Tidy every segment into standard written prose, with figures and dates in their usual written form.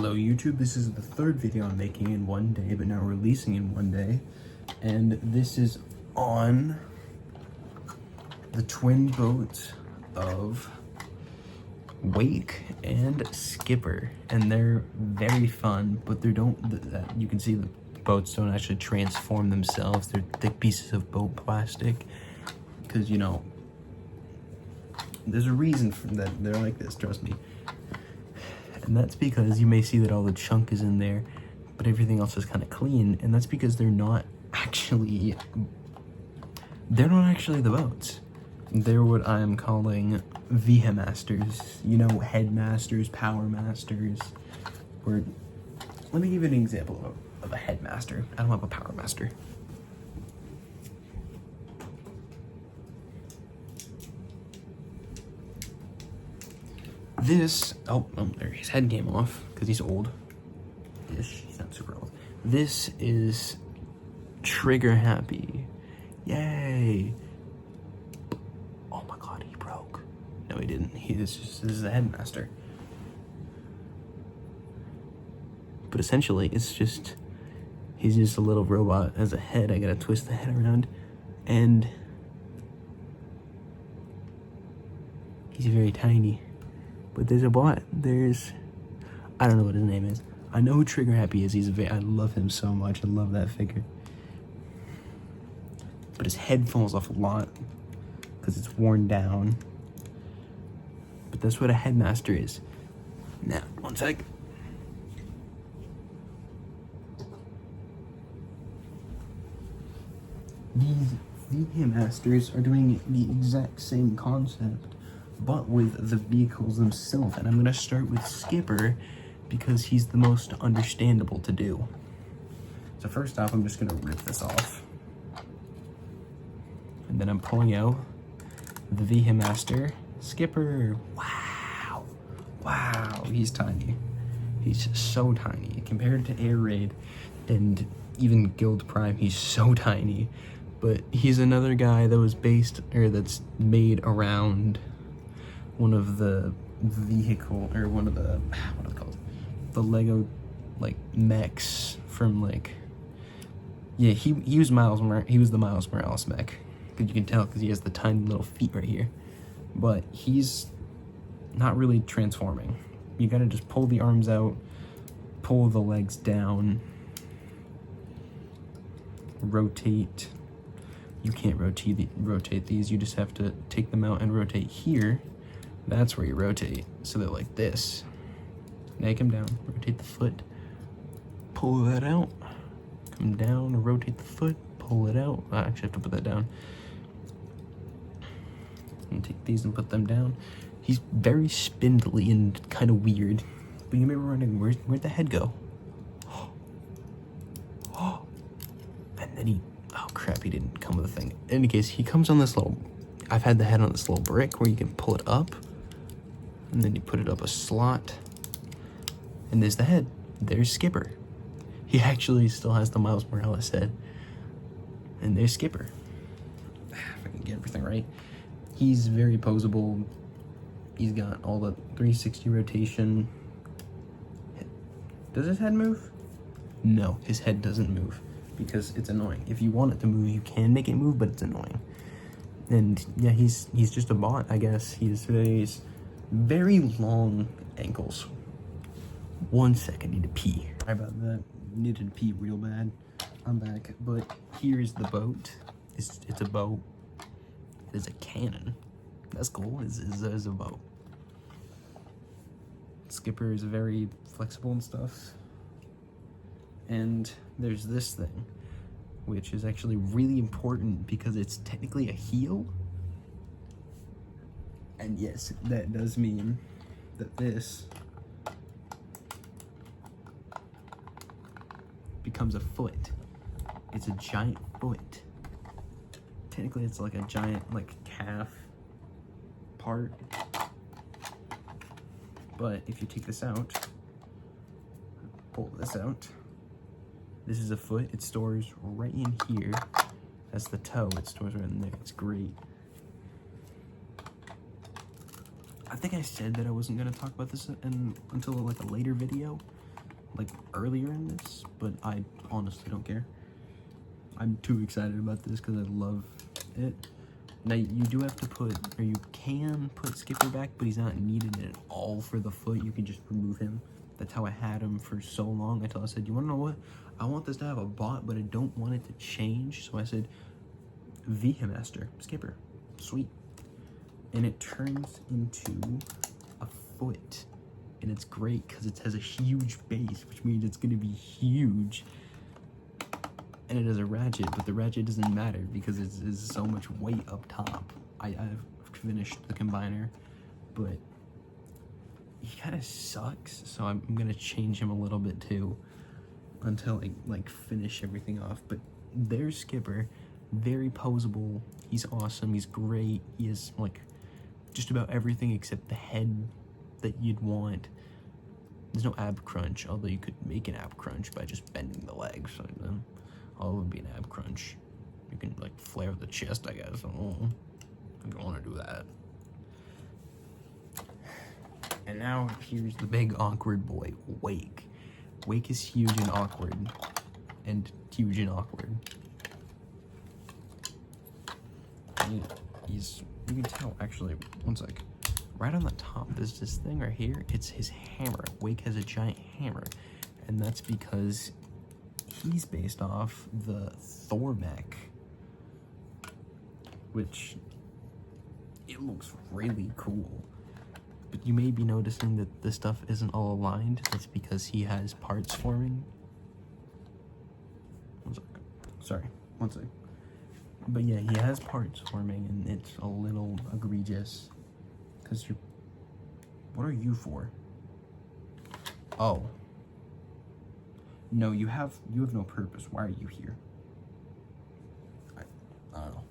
Hello YouTube, this is the third video I'm making in one day, but now releasing in one day. And this is on the twin boats of Wake and Skipper. And they're very fun, but they don't, you can see the boats don't actually transform themselves. They're thick pieces of boat plastic. Because, you know, there's a reason for that they're like this, trust me. And that's because you may see that all the chunk is in there, but everything else is kind of clean. And that's because they're not actually the boats. They're what I'm calling VehiMasters. You know, Headmasters, Power Masters. Or let me give you an example of a Headmaster. I don't have a Power Master. This, there, his head came off because he's old. He's not super old. This is trigger happy. Yay. Oh my God, he broke. No, he didn't. This is the Headmaster. But essentially, he's just a little robot as a head. I gotta twist the head around, and he's very tiny. But there's a bot. I don't know what his name is. I know who Trigger Happy is. I love him so much. I love that figure. But his head falls off a lot because it's worn down. But that's what a Headmaster is. Now, one sec. These VehiMasters are doing the exact same concept, but with the vehicles themselves. And I'm gonna start with Skipper because he's the most understandable to do. So first off, I'm just gonna rip this off. And then I'm pulling out the VehiMaster Skipper. Wow, wow, he's tiny. He's so tiny. Compared to Air Raid and even Guild Prime, he's so tiny. But he's another guy that was that's made around one of the vehicle, or one of the, what are they called? The Lego, like, mechs from, like, yeah, he was the Miles Morales mech. Because you can tell because he has the tiny little feet right here. But he's not really transforming. You gotta just pull the arms out, pull the legs down, rotate. You can't rotate these, you just have to take them out and rotate here. That's where you rotate, so they're like this. Nag him down, rotate the foot, pull that out, come down, rotate the foot, pull it out. I actually have to put that down. And take these and put them down. He's very spindly and kind of weird. But you may be wondering, where'd the head go? And then oh crap, he didn't come with a thing. In any case, he comes on this little, I've had the head on this little brick where you can pull it up. And then you put it up a slot. And there's the head. There's Skipper. He actually still has the Miles Morales head. And there's Skipper. If I can get everything right. He's very poseable. He's got all the 360 rotation. Does his head move? No, his head doesn't move because it's annoying. If you want it to move, you can make it move, but it's annoying. And yeah, he's just a bot, I guess. He's very long ankles. 1 second, need to pee. Sorry about that. Needed to pee real bad. I'm back, but here's the boat. It's a boat. It is a cannon. That's cool. It's a boat. Skipper is very flexible and stuff. And there's this thing, which is actually really important because it's technically a heel. And yes, that does mean that this becomes a foot. It's a giant foot. Technically, it's like a giant, like, calf part. But if you take this out, pull this out, this is a foot. It stores right in here. That's the toe. It stores right in there. It's great. I think I said that I wasn't going to talk about this until like a later video, like earlier in this, but I honestly don't care. I'm too excited about this because I love it. Now you do have to put, or you can put Skipper back, but he's not needed at all for the foot. You can just remove him. That's how I had him for so long until I said, you wanna know what? I want this to have a bot, but I don't want it to change. So I said, VehiMaster, Skipper, sweet. And it turns into a foot. And it's great because it has a huge base, which means it's gonna be huge. And it has a ratchet, but the ratchet doesn't matter because it's so much weight up top. I've finished the combiner, but he kind of sucks, so I'm gonna change him a little bit too until I like finish everything off. But there's Skipper, very posable. He's awesome. He's great. He has like just about everything except the head that you'd want. There's no ab crunch, although you could make an ab crunch by just bending the legs. So, it would be an ab crunch. You can like flare the chest, I guess. Oh, I don't want to do that. And now here's the big awkward boy, Wake. Wake is huge and awkward. And huge and awkward. You can tell, actually, one sec. Right on the top, there's this thing right here. It's his hammer. Wake has a giant hammer. And that's because he's based off the Thor mech. Which, it looks really cool. But you may be noticing that this stuff isn't all aligned. That's because he has parts forming. One sec. Sorry, one sec. But yeah, he has parts forming, and it's a little egregious. Because you're... What are you for? Oh. No, you have no purpose. Why are you here? I don't know.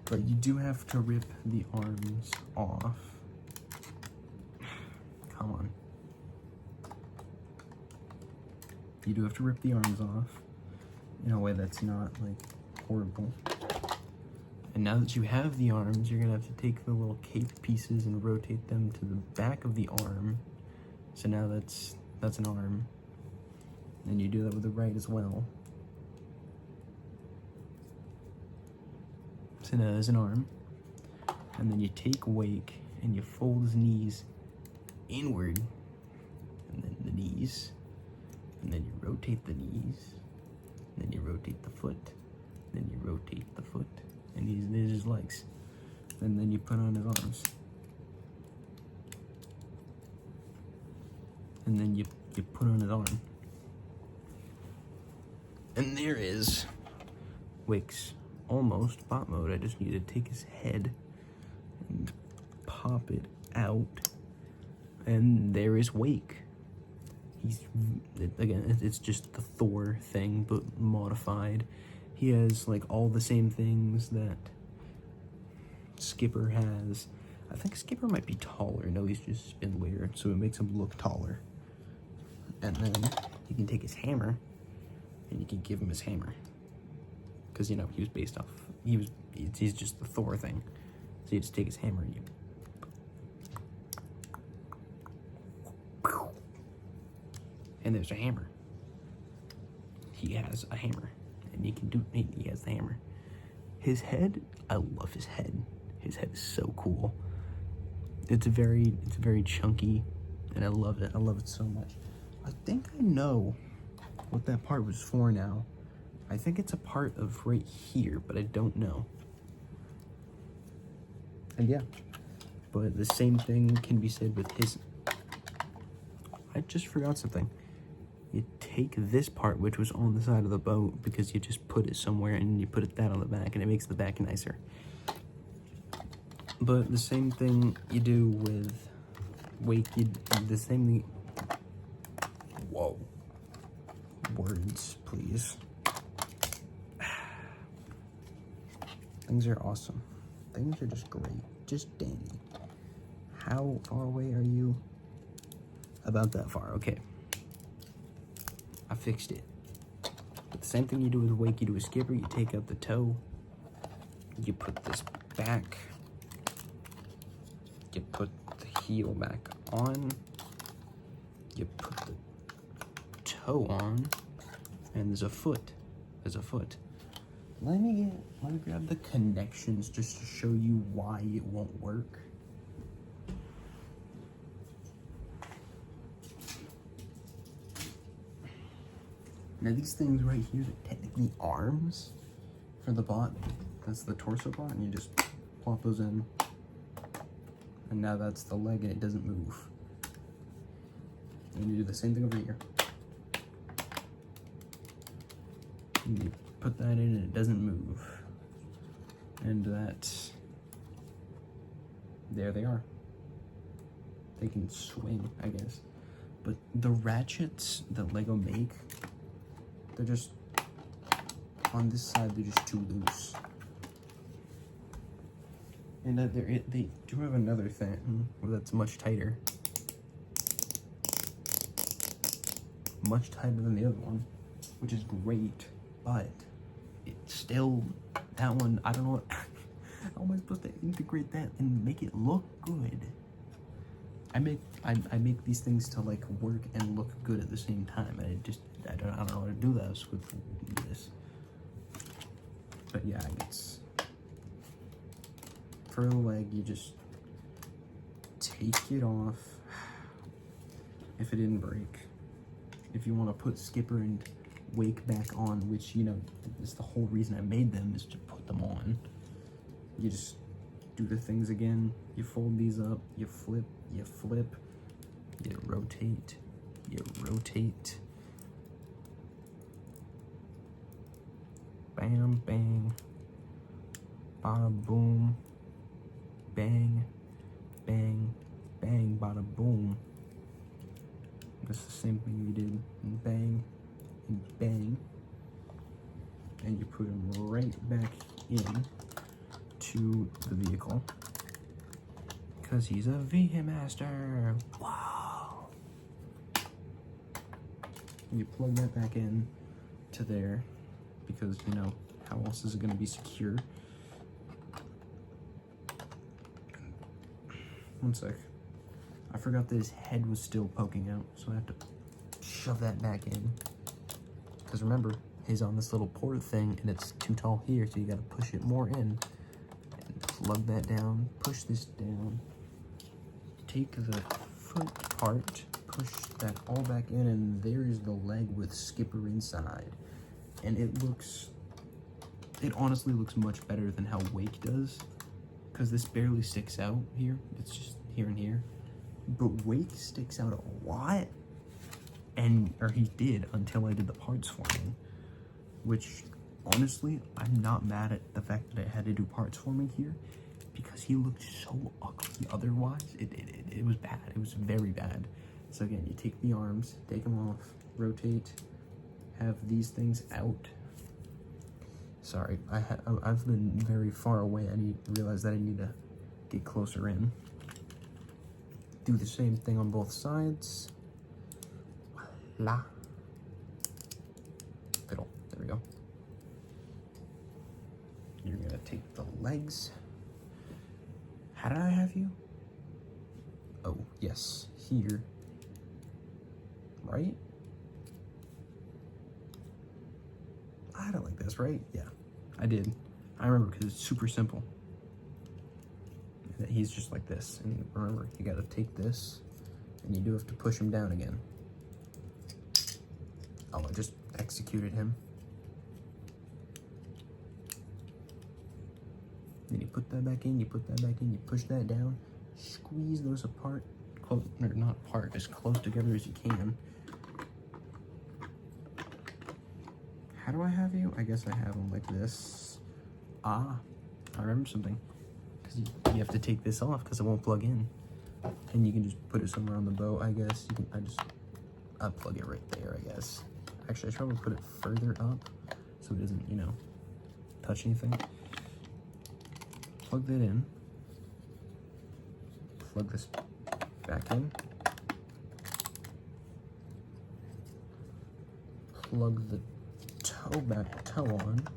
But you do have to rip the arms off. Come on. You do have to rip the arms off in a way that's not, like, horrible. And now that you have the arms, you're gonna have to take the little cape pieces and rotate them to the back of the arm. So now that's an arm. And you do that with the right as well. So now there's an arm. And then you take Wake and you fold his knees inward. And then the knees. And then you rotate the knees. And then you rotate the foot. And then you rotate the foot. And there's his legs. And then you put on his arms. And then you put on his arm. And there is Wake's almost bot mode. I just need to take his head and pop it out. And there is Wake. Again, it's just the Thor thing, but modified. He has like all the same things that Skipper has. I think Skipper might be taller. No, he's just been weird, so it makes him look taller. And then you can take his hammer and you can give him his hammer. Because, you know, he was based off, he's just the Thor thing. So you just take his hammer and you... And there's a hammer. He has a hammer. And you can do, he has the hammer. His head, I love his head. His head is so cool. It's very chunky, and I love it. I love it so much. I think I know what that part was for now. I think it's a part of right here, but I don't know. And yeah, but the same thing can be said with his... I just forgot something. You take this part, which was on the side of the boat, because you just put it somewhere and you put that on the back, and it makes the back nicer. But the same thing you do with Wake, you do the same thing... Whoa. Words, please. Things are awesome. Things are just great. Just dandy. How far away are you? About that far, okay. I fixed it. But the same thing you do with Wake, you do with Skipper. You take out the toe. You put this back. You put the heel back on. you put the toe on, and there's a foot. There's a foot. Let me grab the connections just to show you why it won't work. Now these things right here are technically arms for the bot. That's the torso bot, and you just plop those in. And now that's the leg, and it doesn't move. And you do the same thing over here. And you put that in, and it doesn't move. And there they are. They can swing, I guess. But the ratchets that Lego make, they're just, on this side, they're just too loose. And they do have another thing that's much tighter. Much tighter than the other one, which is great, but it's still, that one, I don't know, how am I supposed to integrate that and make it look good? I make these things to like work and look good at the same time, and I don't know how to do that with this. But yeah, it's for the leg, you just take it off if it didn't break. If you want to put Skipper and Wake back on, which, you know, is the whole reason I made them, is to put them on. You just do the things again. You fold these up, you flip, you rotate, bam, bang, bada boom, bang, bang, bang, bada boom. That's the same thing you did, and bang, and bang, and you put them right back in to the vehicle, because he's a VehiMaster. Wow. And you plug that back in to there, because, you know, how else is it going to be secure? One sec. I forgot that his head was still poking out, so I have to shove that back in. Because remember, he's on this little port thing, and it's too tall here, so you gotta push it more in. And plug that down, push this down, take the foot part, push that all back in, and there's the leg with Skipper inside. And it honestly looks much better than how Wake does, because this barely sticks out here. It's just here and here. But Wake sticks out a lot, or he did until I did the parts forming, which honestly, I'm not mad at the fact that I had to do parts forming here, because he looked so ugly otherwise. It was bad. It was very bad. So again, you take the arms, take them off, rotate, have these things out. Sorry, I've been very far away. I realize that I need to get closer in. Do the same thing on both sides. Voila. Fiddle. There we go. You're gonna take the legs. How did I have you? Oh, yes, here. Right? I had it like this, right? Yeah, I did. I remember, because it's super simple. He's just like this, and remember, you gotta take this, and you do have to push him down again. Oh, I just executed him. Then you put that back in, you put that back in, you push that down, squeeze those apart, or not apart, as close together as you can. How do I have you? I guess I have them like this. Ah, I remember something. Because you have to take this off because it won't plug in. And you can just put it somewhere on the boat, I guess. I'll plug it right there, I guess. Actually, I should probably put it further up so it doesn't, you know, touch anything. Plug that in. Plug this back in. Plug the toe on.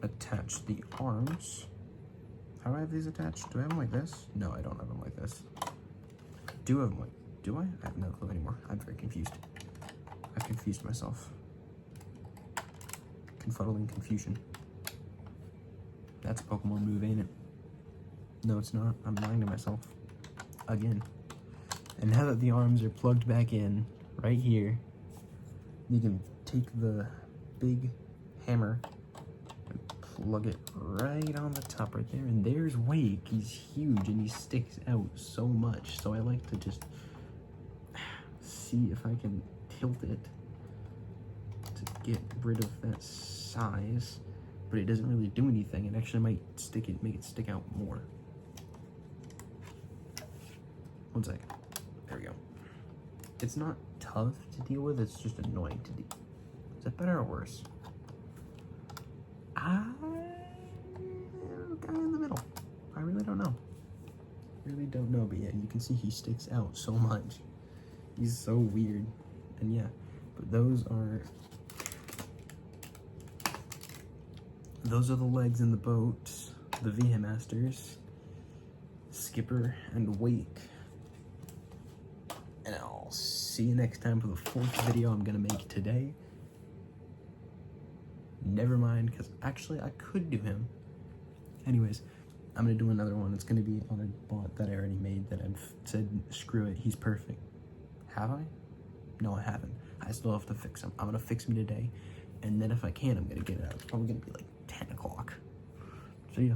Attach the arms. How do I have these attached? Do I have them like this? No, I don't have them like this. Do I have them like, do I? I have no clue anymore. I'm very confused. I've confused myself. Confuddling confusion. That's a Pokemon move, ain't it? No, it's not. I'm lying to myself. Again. And now that the arms are plugged back in, right here, you can take the big hammer and plug it right on the top right there. And there's Wake. He's huge and he sticks out so much. So I like to just see if I can tilt it to get rid of that size. But it doesn't really do anything. It actually might make it stick out more. One second. There we go. It's not tough to deal with, it's just annoying to deal with. Is that better or worse? I'm kind of in the middle. I really don't know. But yeah, you can see he sticks out so much. He's so weird. And yeah, but those are the legs in the boat, the VehiMasters, Skipper, and Wake. And I'll see you next time for the 4th video I'm gonna make today. Never mind, because actually I could do him. Anyways, I'm gonna do another one. It's gonna be on a bot that I already made that I've said, screw it, he's perfect. Have I? No, I haven't. I still have to fix him. I'm gonna fix him today. And then if I can, I'm gonna get it out. It's probably gonna be like 10 o'clock. So yeah.